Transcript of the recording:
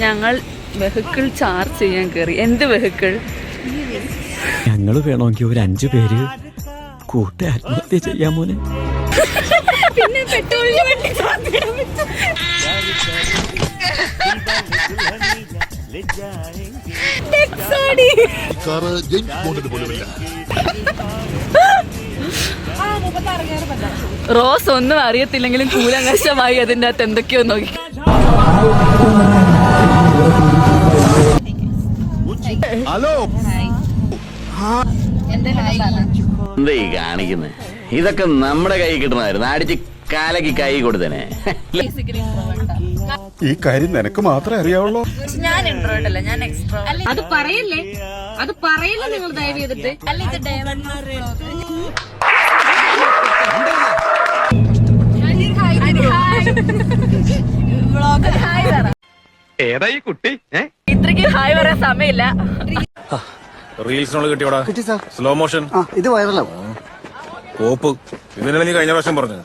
ഞങ്ങൾ vehicle charge ചെയ്യാൻ കയറി. എന്ത് വെഹിക്കിൾ? ഞങ്ങള് വേണമെങ്കിൽ ഒരു 5 പേര് കൂട്ടി ആത്മഹത്യ ചെയ്യാൻ മോനെ. പിന്നെ പെട്രോളിന് വേണ്ടി റോസ് ഒന്നും അറിയത്തില്ലെങ്കിലും കൂലങ്കശമായി അതിന്റെ അകത്ത് എന്തൊക്കെയോ നോക്കി. ഹലോ, എന്താ ഈ കാണിക്കുന്നത്? ഇതൊക്കെ നമ്മുടെ കൈ കിട്ടണമായിരുന്നു. അടിച്ച് കാലക്ക് കൈ കൊടുത്തേനെ. ഈ കാര്യം നിനക്ക് മാത്രമേ അറിയാവുള്ളൂ. ഞാൻ ഇൻട്രോവേർട്ട് അല്ല, ഞാൻ എക്സ്ട്രോവേർട്ട്. അത് പറയല്ലേ, അത് പറയല്ലേ നിങ്ങൾ ദയവ് ചെയ്തിട്ട്. ഏതായി കുട്ടി? ഇത്രയ്ക്ക് ഹായ് പറയാൻ സമയമില്ല. റീൽസിനോട് കിട്ടിയോടാ സ്ലോ മോഷൻ. ഇത് വൈറലാവും. കോപ്പ് ഇതിനെ നീ കഴിഞ്ഞ പ്രാവശ്യം പറഞ്ഞു.